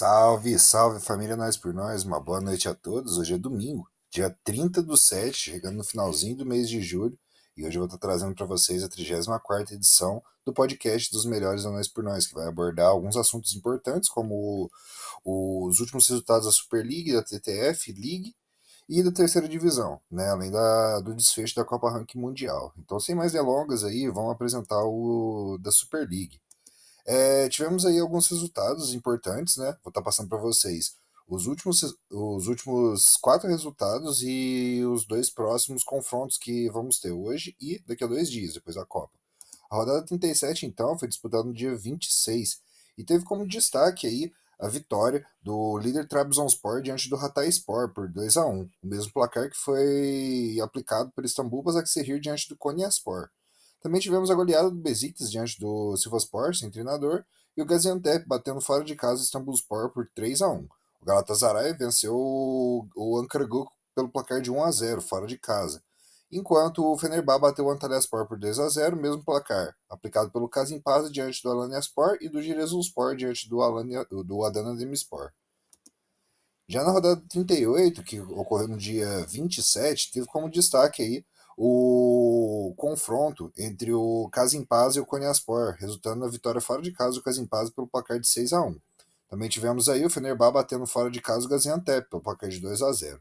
Salve, salve família Nós por Nós, uma boa noite a todos. Hoje é domingo, dia 30/7, chegando no finalzinho do mês de julho, e hoje eu vou estar trazendo para vocês a 34ª edição do podcast dos melhores da Nós por Nós, que vai abordar alguns assuntos importantes, como os últimos resultados da Super League, da TTF League e da terceira divisão, né? Além do desfecho da Copa Ranking Mundial. Então, sem mais delongas aí, vamos apresentar o da Super League. Tivemos aí alguns resultados importantes, né? Vou estar passando para vocês os últimos quatro resultados e os dois próximos confrontos que vamos ter hoje e daqui a 2 dias, depois da Copa. A rodada 37, então, foi disputada no dia 26 e teve como destaque aí a vitória do líder Trabzonspor diante do Hatayspor por 2-1, o mesmo placar que foi aplicado por Istambul Basaksehir diante do Konyaspor. Também tivemos a goleada do Besiktas diante do Sivasspor, sem treinador, e o Gaziantep batendo fora de casa o Istanbulspor por 3-1. O Galatasaray venceu o Ankaragücü pelo placar de 1-0, fora de casa. Enquanto o Fenerbahçe bateu o Antalyaspor por 2-0, mesmo placar, aplicado pelo Kasimpasa diante do Alanyaspor e do Giresunspor diante do Adana Demirspor. Já na rodada 38, que ocorreu no dia 27, teve como destaque aí o confronto entre o Kasimpasa e o Konyaspor, resultando na vitória fora de casa do Kasimpasa pelo placar de 6-1. Também tivemos aí o Fenerbahçe batendo fora de casa o Gaziantep pelo placar de 2-0.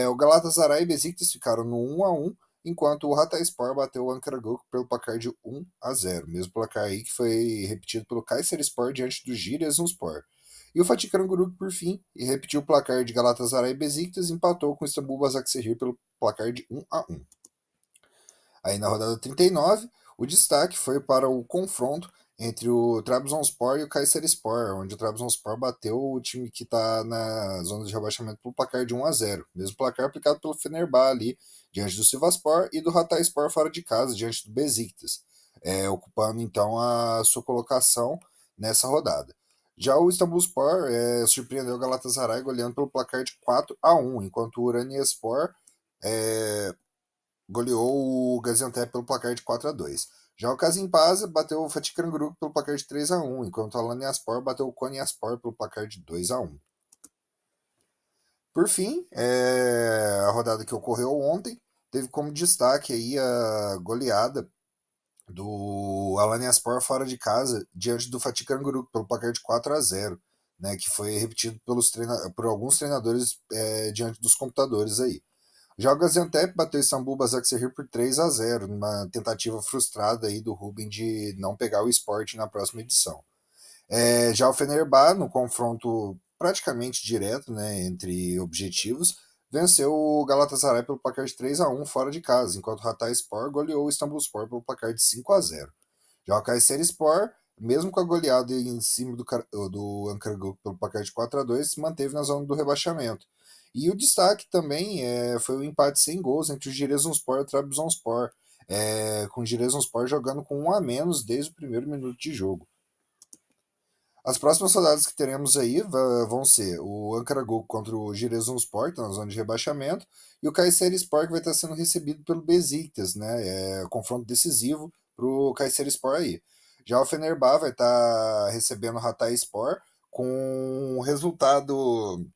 O Galatasaray e Besiktas ficaram no 1-1, enquanto o Hatayspor bateu o Ankaragücü pelo placar de 1-0, mesmo placar aí que foi repetido pelo Kayserispor diante do Giresunspor. E o Fatih Karagümrük, por fim, e repetiu o placar de Galatasaray e Besiktas e empatou com o Istanbul Basaksehir pelo placar de 1-1. Aí na rodada 39, o destaque foi para o confronto entre o Trabzonspor e o Kayserispor, onde o Trabzonspor bateu o time que está na zona de rebaixamento pelo placar de 1-0, mesmo placar aplicado pelo Fenerbahçe ali, diante do Sivasspor, e do Hatayspor fora de casa, diante do Besiktas, ocupando então a sua colocação nessa rodada. Já o Istanbulspor surpreendeu o Galatasaray goleando pelo placar de 4-1, enquanto o Uraniaspor é, goleou o Gaziantep pelo placar de 4-2. Já o Kasimpasa bateu o Fatih Karagümrük pelo placar de 3-1, enquanto o Alanyaspor bateu o Konyaspor pelo placar de 2-1. Por fim, a rodada que ocorreu ontem teve como destaque aí a goleada do Alanyaspor fora de casa diante do Fatih Karagümrük pelo placar de 4-0, né, que foi repetido por alguns treinadores diante dos computadores aí. Já o Gaziantep bateu o Istambul Basaksehir por 3-0, numa tentativa frustrada aí do Ruben de não pegar o Sport na próxima edição. Já o Fenerbahçe, no confronto praticamente direto, né, entre objetivos, venceu o Galatasaray pelo placar de 3-1 fora de casa, enquanto o Hatayspor goleou o Istanbulspor pelo placar de 5-0. Já o Kayserispor, mesmo com a goleada em cima do Ankaragücü pelo placar de 4-2, se manteve na zona do rebaixamento. E o destaque também foi o empate sem gols entre o Giresunspor e o Trabzonspor, com o Giresunspor jogando com 1 a menos desde o primeiro minuto de jogo. As próximas rodadas que teremos aí vão ser o Ankaragücü contra o Giresunspor, tá na zona de rebaixamento, e o Kayserispor, que vai estar sendo recebido pelo Besiktas, né? Confronto decisivo para o Kayserispor aí. Já o Fenerbahçe vai estar recebendo o Hatayspor com um resultado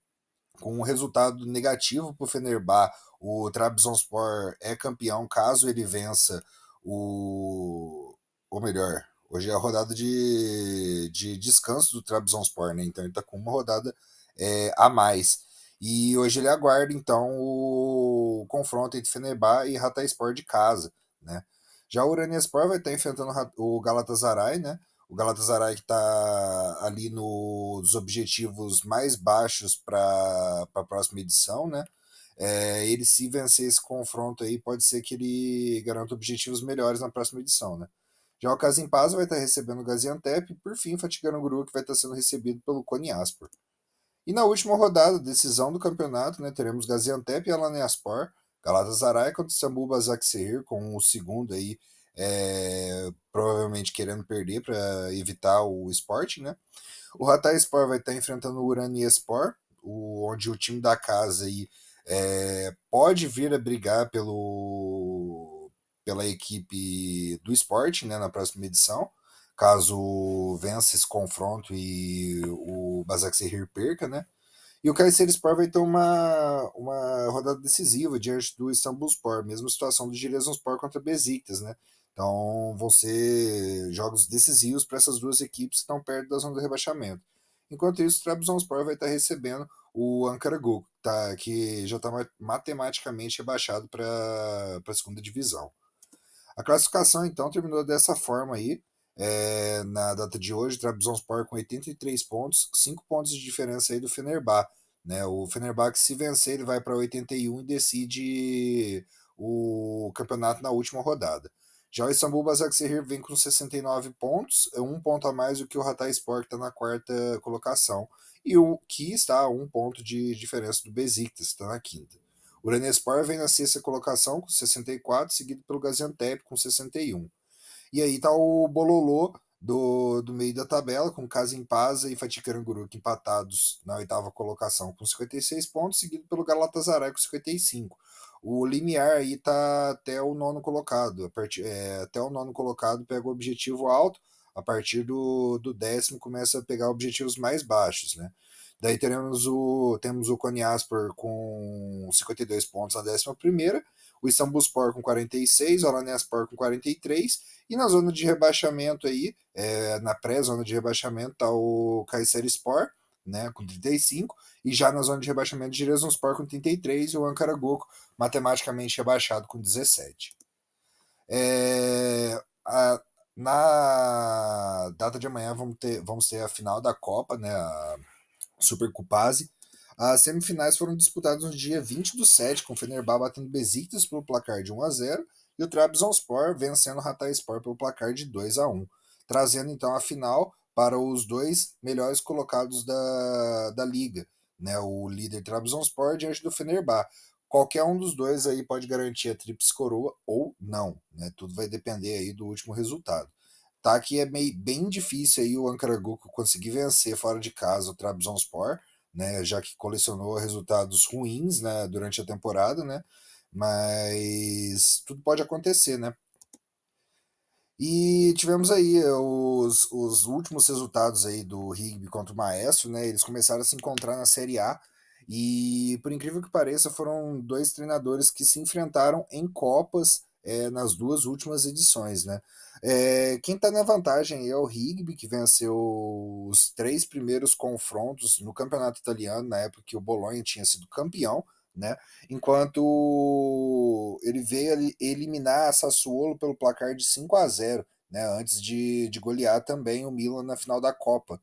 negativo para o Fenerbahçe. O Trabzonspor é campeão caso ele vença ou melhor, hoje é a rodada de descanso do Trabzonspor, né? Então ele está com uma rodada a mais. E hoje ele aguarda então o confronto entre Fenerbahçe e Hatayspor de casa, né? Já o Uraniaspor vai estar enfrentando o Galatasaray, né? O Galatasaray que está ali nos objetivos mais baixos para a próxima edição, né? Ele se vencer esse confronto aí, pode ser que ele garanta objetivos melhores na próxima edição, né? Já o Kasimpasa vai estar recebendo o Gaziantep e, por fim, o Fatih Karagümrük que vai estar sendo recebido pelo Konyaspor. E na última rodada, decisão do campeonato, né, teremos Gaziantep e Alanyaspor, Galatasaray contra o Istanbul Basaksehir, com o segundo aí provavelmente querendo perder para evitar o Sporting, né? O Hatayspor vai estar enfrentando o Uraniaspor, onde o time da casa aí, pode vir a brigar pela equipe do Sporting, né, na próxima edição, caso vença esse confronto e o Basaksehir perca, né? E o Kayserispor vai ter uma rodada decisiva diante do Istanbulspor, mesma situação do Giresunspor contra o Besiktas, né? Então vão ser jogos decisivos para essas duas equipes que estão perto da zona do rebaixamento. Enquanto isso, o Trabzonspor vai estar recebendo o Ankara-Guk, que já está matematicamente rebaixado para a segunda divisão. A classificação, então, terminou dessa forma aí. Na data de hoje, Trabzonspor com 83 pontos, 5 pontos de diferença aí do Fenerbahçe. Né? O Fenerbahçe, se vencer, ele vai para 81 e decide o campeonato na última rodada. Já o Istambul Basaksehir vem com 69 pontos, um ponto a mais do que o Hatayspor, que está na quarta colocação, e o que está a um ponto de diferença do Besiktas, que está na quinta. O Renespor vem na sexta colocação com 64, seguido pelo Gaziantep com 61. E aí tá o Bololô do meio da tabela, com Kasimpasa e Fatih Karagümrük empatados na oitava colocação com 56 pontos, seguido pelo Galatasaray com 55. O Limiar aí tá até o nono colocado. Até o nono colocado pega o objetivo alto, a partir do décimo começa a pegar objetivos mais baixos, né? Daí temos o Konyaspor com 52 pontos na décima primeira, o Istanbulspor com 46, o Alanyaspor com 43, e na zona de rebaixamento aí, na pré-zona de rebaixamento, está o Kayserispor, né, com 35, e já na zona de rebaixamento, o Giresunspor com 33 e o Ankara Guk matematicamente rebaixado com 17. É, a, na data de amanhã vamos ter a final da Copa, né, a Supercupase. As semifinais foram disputadas no dia 20/7, com o Fenerbahçe batendo Besiktas pelo placar de 1-0 e o Trabzonspor vencendo o Hatayspor pelo placar de 2-1, trazendo então a final para os dois melhores colocados da liga, né? O líder Trabzonspor diante do Fenerbahçe. Qualquer um dos dois aí pode garantir a tríplice coroa ou não, né? Tudo vai depender aí do último resultado. Tá que é bem difícil aí o Ankara Guk conseguir vencer fora de casa o Trabzonspor, né, já que colecionou resultados ruins, né, durante a temporada, né, mas tudo pode acontecer, né. E tivemos aí os últimos resultados aí do Rigby contra o Maestro, né? Eles começaram a se encontrar na Série A e, por incrível que pareça, foram dois treinadores que se enfrentaram em Copas nas duas últimas edições, né? Quem está na vantagem é o Rigby, que venceu os três primeiros confrontos no Campeonato Italiano, na época que o Bolonha tinha sido campeão, né? Enquanto ele veio eliminar a Sassuolo pelo placar de 5-0, né? Antes de golear também o Milan na final da Copa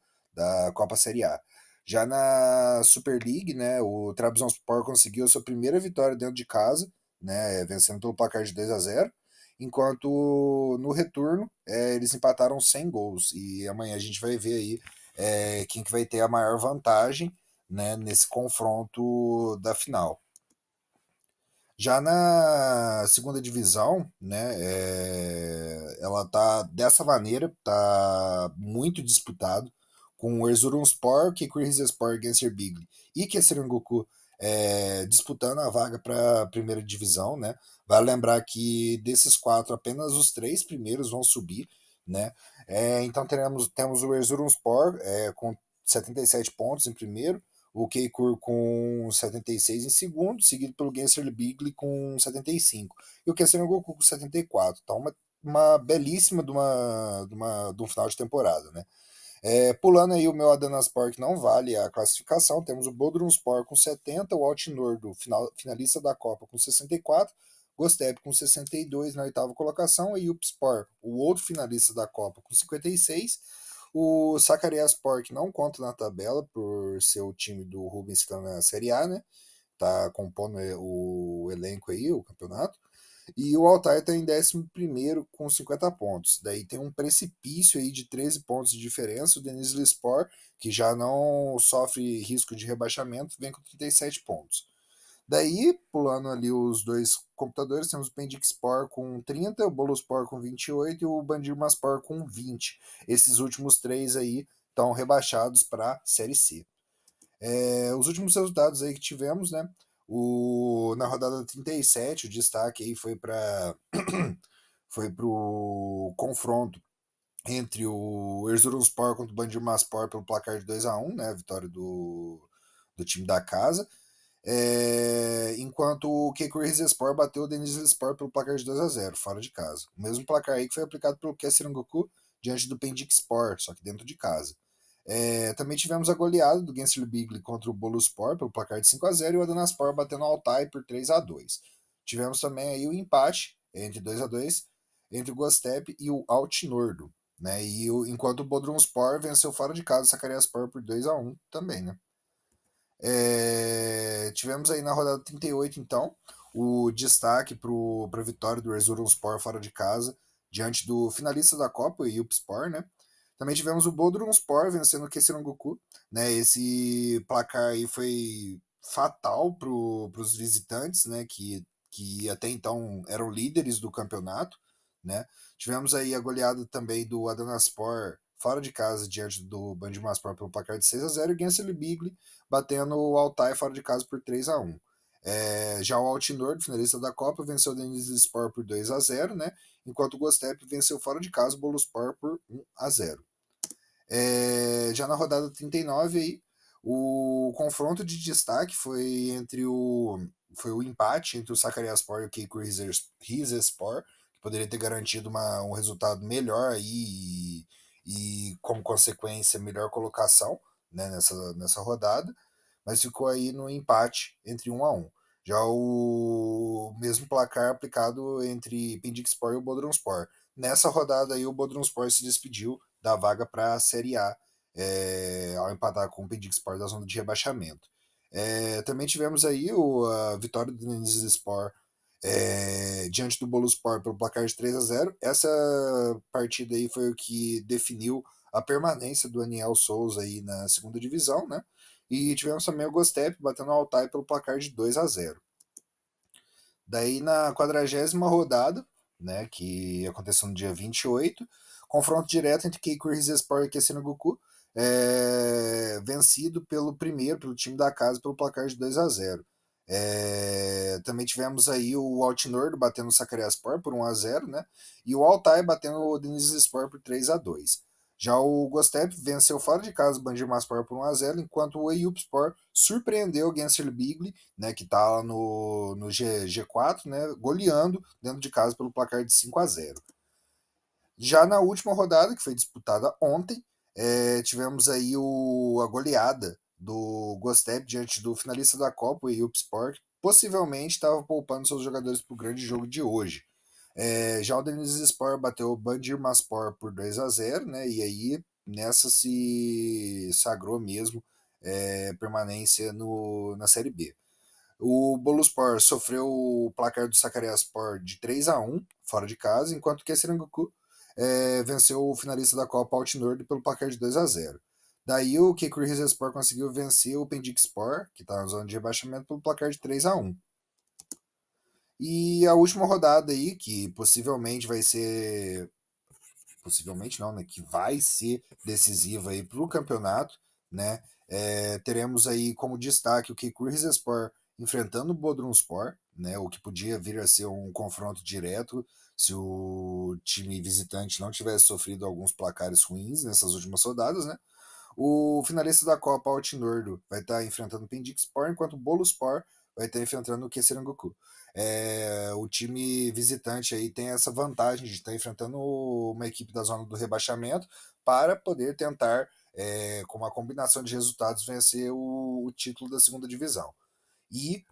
Série A. Já na Super League, né, o Trabzonspor conseguiu a sua primeira vitória dentro de casa, né, vencendo pelo placar de 2-0, enquanto no retorno eles empataram 100 gols. E amanhã a gente vai ver aí quem que vai ter a maior vantagem, né, nesse confronto da final. Já na segunda divisão, né, ela tá dessa maneira, tá muito disputado, com o Erzurumspor, Kekir Rizespor, Gençlerbirliği e Keserengoku disputando a vaga para a primeira divisão, né? Vale lembrar que desses quatro, apenas os três primeiros vão subir, né? Então temos o Erzurumspor com 77 pontos em primeiro, o Keikur com 76 em segundo, seguido pelo Gensler Bigli com 75. E o Kessler Goku com 74. Então, uma belíssima de um final de temporada, né? Pulando aí o meu Adanaspor, que não vale a classificação, temos o Bodrumspor com 70, o Altinor, finalista da Copa, com 64, Gostep com 62 na oitava colocação, e o Upspor, o outro finalista da Copa, com 56, o Sakaryaspor, que não conta na tabela por ser o time do Rubens que está na Série A, né? Tá compondo o elenco aí, o campeonato. E o Altair está em 11º com 50 pontos. Daí tem um precipício aí de 13 pontos de diferença. O Denizlispor, que já não sofre risco de rebaixamento, vem com 37 pontos. Daí, pulando ali os dois computadores, temos o Pendixpor com 30, o Boluspor com 28 e o Bandirmaspor com 20. Esses últimos três aí estão rebaixados para a Série C. Os últimos resultados aí que tivemos, né? Na rodada 37, o destaque aí foi para o confronto entre o Erzurumspor contra o Bandırmaspor pelo placar de 2-1, né, a vitória do time da casa. Enquanto o Kekir Rizespor bateu o Denizlispor pelo placar de 2-0, fora de casa. O mesmo placar aí que foi aplicado pelo Kesserangoku diante do Pendikspor, só que dentro de casa. Também tivemos a goleada do Gensler Bigli contra o Boluspor pelo placar de 5-0 e o Adanaspor batendo o Altai por 3-2. Tivemos também aí o empate entre 2-2 entre o Gostep e o Altinordo, né? Enquanto o Bodrumspor venceu fora de casa o Sakaryaspor por 2-1 também, né? Tivemos aí na rodada 38, então, o destaque para a vitória do Erzurumspor fora de casa, diante do finalista da Copa, o Yupspor, né? Também tivemos o Bodrumspor vencendo o Kesserangoku, né? Esse placar aí foi fatal para os visitantes, né? Que até então eram líderes do campeonato, né? Tivemos aí a goleada também do Adanaspor fora de casa diante do Bandırmaspor pelo placar de 6-0 e o Gensel Bigli batendo o Altai fora de casa por 3-1. Já o Altinor, finalista da Copa, venceu o Denizlispor por 2-0, né? Enquanto o Gostep venceu fora de casa o Boluspor por 1-0. Já na rodada 39 aí, o confronto de destaque foi o empate entre o Sakaryaspor e o Keikur Rizespor, que poderia ter garantido um resultado melhor aí e como consequência melhor colocação, né, nessa rodada, mas ficou aí no empate entre 1-1. Já o mesmo placar aplicado entre Pendikspor e o Bodrumspor. Nessa rodada aí o Bodrumspor se despediu da vaga para a Série A, ao empatar com o Pendikspor da zona de rebaixamento. Também tivemos aí a vitória do Denizlispor diante do Boluspor pelo placar de 3-0. Essa partida aí foi o que definiu a permanência do Aniel Souza aí na segunda divisão, né? E tivemos também o Gostep batendo o Altai pelo placar de 2-0. Daí na 40ª rodada, né, que aconteceu no dia 28, confronto direto entre Keikur Rizespor e Kessenagoku, vencido pelo time da casa, pelo placar de 2-0. Também tivemos aí o Altinor batendo o Sakaryaspor por 1-0, né? E o Altai batendo o Denizlispor por 3-2. Já o Gostep venceu fora de casa o Bandırmaspor por 1-0, enquanto o Eyüpspor surpreendeu o Gensel Bigli, né, que está lá no G4, né, goleando dentro de casa pelo placar de 5-0. Já na última rodada, que foi disputada ontem, tivemos aí a goleada do Gostep diante do finalista da Copa, o Eyüpspor, que possivelmente estava poupando seus jogadores para o grande jogo de hoje. Já o Denizlispor bateu o Bandırmaspor por 2-0, né? E aí nessa se sagrou mesmo permanência na Série B. O Boluspor sofreu o placar do Sakaryaspor de 3-1 fora de casa, enquanto que a Serangoku venceu o finalista da Copa Altinord pelo placar de 2-0. Daí o Keikur Rizespor conseguiu vencer o Pendikspor, que está na zona de rebaixamento, pelo placar de 3-1. E a última rodada aí, que possivelmente vai ser. Possivelmente não, né? Que vai ser decisiva aí para o campeonato, né? Teremos aí como destaque o Keikur Rizespor enfrentando o Bodrumspor, né? O que podia vir a ser um confronto direto se o time visitante não tivesse sofrido alguns placares ruins nessas últimas rodadas, né? O finalista da Copa, Altinordo, vai estar enfrentando o Pendikspor, enquanto o Boluspor vai estar enfrentando o Kesserangoku. O time visitante aí tem essa vantagem de estar enfrentando uma equipe da zona do rebaixamento para poder tentar, com uma combinação de resultados, vencer o título da segunda divisão e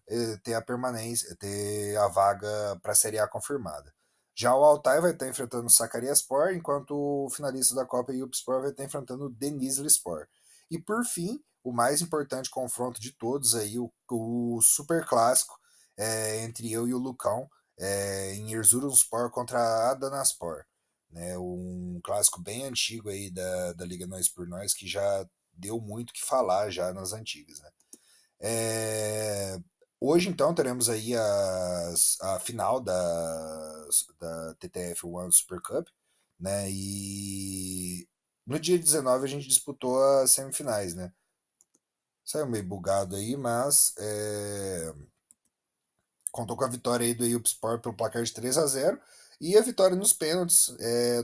ter a permanência, ter a vaga para a Série A confirmada. Já o Altai vai estar enfrentando o Sakaryaspor, enquanto o finalista da Copa Yupspor vai estar enfrentando o Denizlispor. E por fim, o mais importante confronto de todos aí, o super clássico entre eu e o Lucão em Erzurumspor contra a Adanaspor, né? Um clássico bem antigo aí da Liga Nós por Nós que já deu muito que falar já nas antigas, né? É, Hoje, então, teremos aí a final da TTF One Super Cup, né? E no dia 19 a gente disputou as semifinais, né? Saiu meio bugado aí, mas contou com a vitória aí do Eyüpspor pelo placar de 3-0 E a vitória nos pênaltis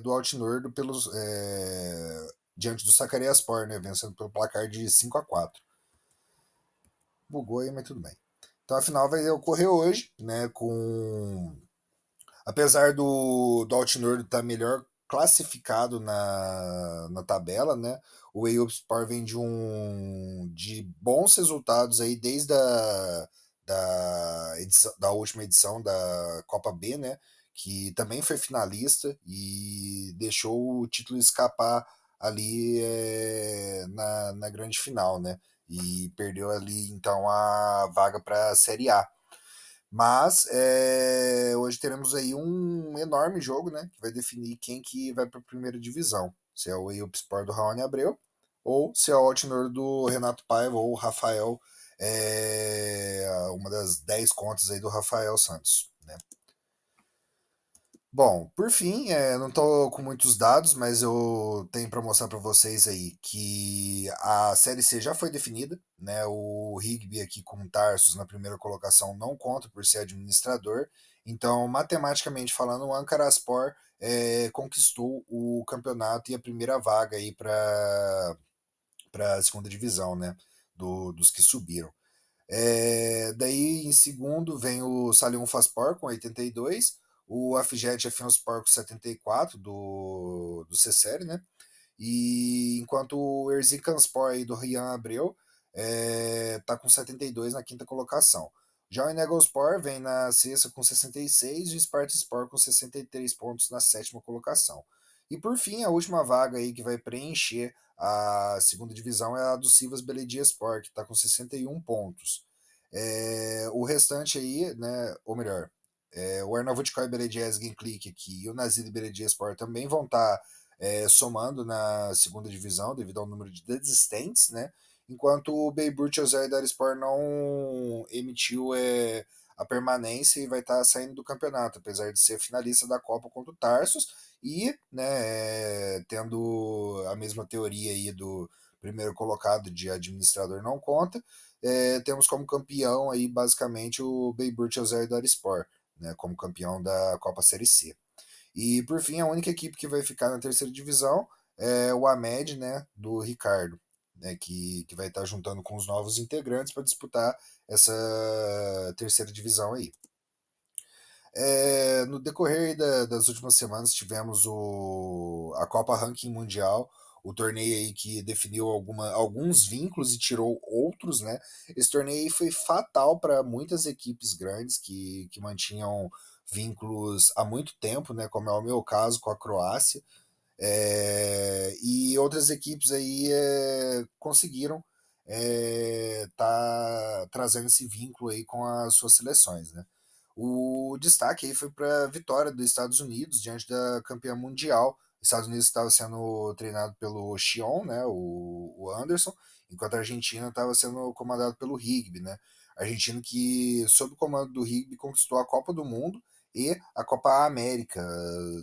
do Altinor diante do Sakaryaspor, né, vencendo pelo placar de 5-4. Bugou aí, mas tudo bem. Então a final vai ocorrer hoje, né, com apesar do Altinor estar melhor classificado na tabela, né? O Eyüpspor vem de bons resultados aí desde da última edição da Copa B, né? Que também foi finalista e deixou o título escapar ali na grande final, né? E perdeu ali então a vaga para a Série A. Mas hoje teremos aí um enorme jogo, né? Que vai definir quem que vai para a primeira divisão. Se é o Eyüpspor do Raoni Abreu ou se é o Altinor do Renato Paiva ou o Rafael, uma das 10 contas aí do Rafael Santos, né? Bom, por fim, não estou com muitos dados, mas eu tenho para mostrar para vocês aí que a Série C já foi definida, né? O Rigby aqui com Tarsus na primeira colocação não conta por ser administrador, então, matematicamente falando, o Ankaraspor conquistou o campeonato e a primeira vaga aí para a segunda divisão, né? Dos que subiram. Daí em segundo vem o Saliumfaspor com 82, o Afjet Afionspor com 74 do CSER, né? E enquanto o Erzincanspor aí do Rian Abreu tá com 72 na quinta colocação. Já o Enegospor vem na sexta com 66 e o Spartaspor com 63 pontos na sétima colocação. E por fim, a última vaga aí que vai preencher a segunda divisão é a do Sivas Belediyespor, que está com 61 pontos. O restante aí, né, ou melhor, o Arnavutköy Belediyesgenklik aqui e o Nazilli Belediyespor também vão estar somando na segunda divisão devido ao número de desistentes, né? Enquanto o Bayburt Özeldarspor não emitiu a permanência e vai estar saindo do campeonato, apesar de ser finalista da Copa contra o Tarsus e, né, tendo a mesma teoria aí do primeiro colocado de administrador não conta, temos como campeão aí basicamente o Bayburt Özeldarspor, né, como campeão da Copa Série C. E por fim, a única equipe que vai ficar na terceira divisão é o Amed, né, do Ricardo, né, que vai estar juntando com os novos integrantes para disputar essa terceira divisão aí. No decorrer das últimas semanas tivemos a Copa Ranking Mundial, o torneio aí que definiu alguns vínculos e tirou outros, né? Esse torneio aí foi fatal para muitas equipes grandes que mantinham vínculos há muito tempo, né? Como é o meu caso com a Croácia. E outras equipes aí conseguiram tá trazendo esse vínculo aí com as suas seleções, né? O destaque aí foi para a vitória dos Estados Unidos diante da campeã mundial. Os Estados Unidos estava sendo treinado pelo Chion, né, o Anderson, enquanto a Argentina estava sendo comandado pelo Rigby, né? Argentino que, sob o comando do Rigby, conquistou a Copa do Mundo e a Copa América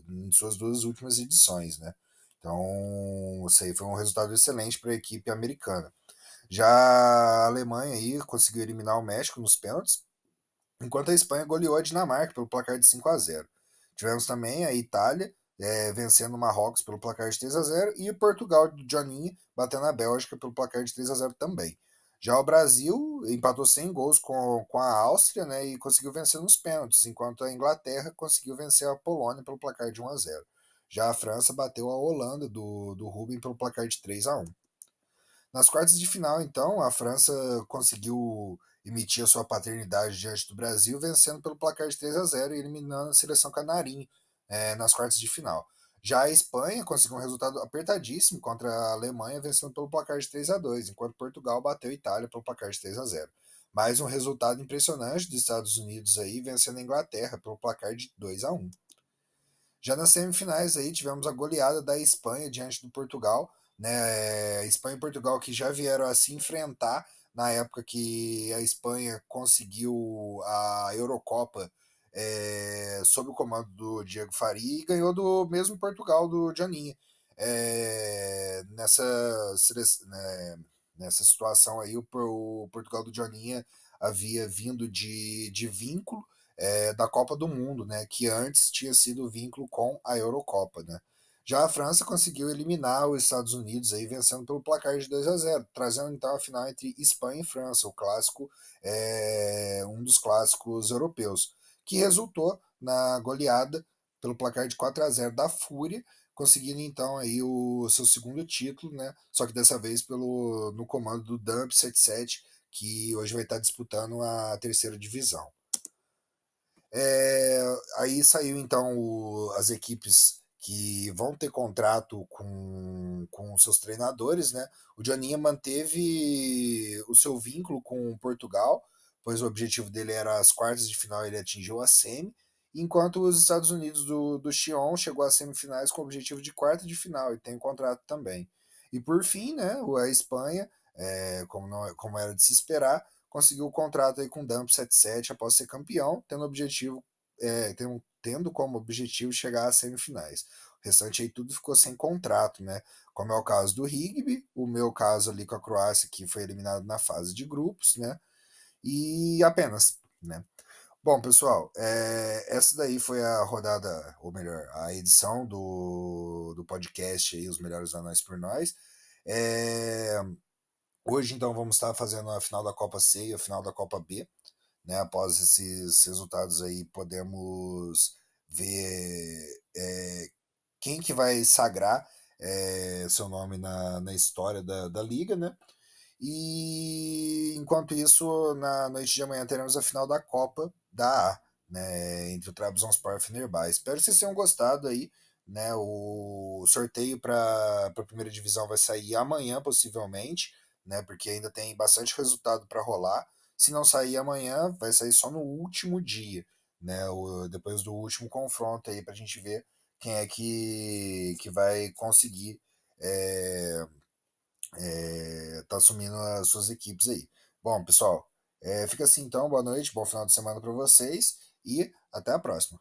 em suas duas últimas edições, né? Então, isso aí foi um resultado excelente para a equipe americana. Já a Alemanha aí conseguiu eliminar o México nos pênaltis, enquanto a Espanha goleou a Dinamarca pelo placar de 5-0. Tivemos também a Itália vencendo o Marrocos pelo placar de 3-0 e Portugal do Joninha batendo a Bélgica pelo placar de 3-0 também. Já o Brasil empatou sem gols com a Áustria, né, e conseguiu vencer nos pênaltis, enquanto a Inglaterra conseguiu vencer a Polônia pelo placar de 1-0. Já a França bateu a Holanda do Rubem pelo placar de 3-1. Nas quartas de final, então, a França conseguiu emitir a sua paternidade diante do Brasil, vencendo pelo placar de 3-0 e eliminando a seleção canarinho nas quartas de final. Já a Espanha conseguiu um resultado apertadíssimo contra a Alemanha, vencendo pelo placar de 3-2, enquanto Portugal bateu a Itália pelo placar de 3-0. Mais um resultado impressionante dos Estados Unidos aí, vencendo a Inglaterra pelo placar de 2-1. Já nas semifinais aí tivemos a goleada da Espanha diante do Portugal, né? Espanha e Portugal que já vieram a se enfrentar na época que a Espanha conseguiu a Eurocopa sob o comando do Diego Faria e ganhou do mesmo Portugal do Janinha. Nessa situação aí o Portugal do Janinha havia vindo de vínculo da Copa do Mundo, né, que antes tinha sido o vínculo com a Eurocopa, né. Já a França conseguiu eliminar os Estados Unidos aí vencendo pelo placar de 2-0, trazendo então a final entre Espanha e França, o clássico, um dos clássicos europeus, que resultou na goleada pelo placar de 4-0 da Fúria, conseguindo então aí o seu segundo título, né? Só que dessa vez no comando do Dump 77, que hoje vai estar disputando a terceira divisão. Aí saiu então as equipes que vão ter contrato com seus treinadores, né? O Joninha manteve o seu vínculo com Portugal, pois o objetivo dele era as quartas de final, ele atingiu a semi, enquanto os Estados Unidos do Sion chegou às semifinais com o objetivo de quarta de final e tem contrato também. E por fim, né, a Espanha, como era de se esperar, conseguiu o contrato aí com o Dump 77 após ser campeão, tendo como objetivo chegar às semifinais. O restante aí tudo ficou sem contrato, né? Como é o caso do Rigby, o meu caso ali com a Croácia, que foi eliminado na fase de grupos, né? E apenas, né? Bom, pessoal, essa daí foi a rodada, ou melhor, a edição do podcast aí, Os Melhores Anões por Nós. É, Hoje, então, vamos estar fazendo a final da Copa C e a final da Copa B, né? Após esses resultados aí, podemos ver quem que vai sagrar seu nome na história da liga, né? E enquanto isso, na noite de amanhã teremos a final da Copa da A, né, entre o Trabzonspor e o Fenerbahçe. Espero que vocês tenham gostado aí, né? O sorteio para a primeira divisão vai sair amanhã, possivelmente, né? Porque ainda tem bastante resultado para rolar. Se não sair amanhã, vai sair só no último dia, né? Depois do último confronto aí, para a gente ver quem é que vai conseguir. Tá assumindo as suas equipes aí. Bom, pessoal, fica assim então. Boa noite, bom final de semana para vocês e até a próxima.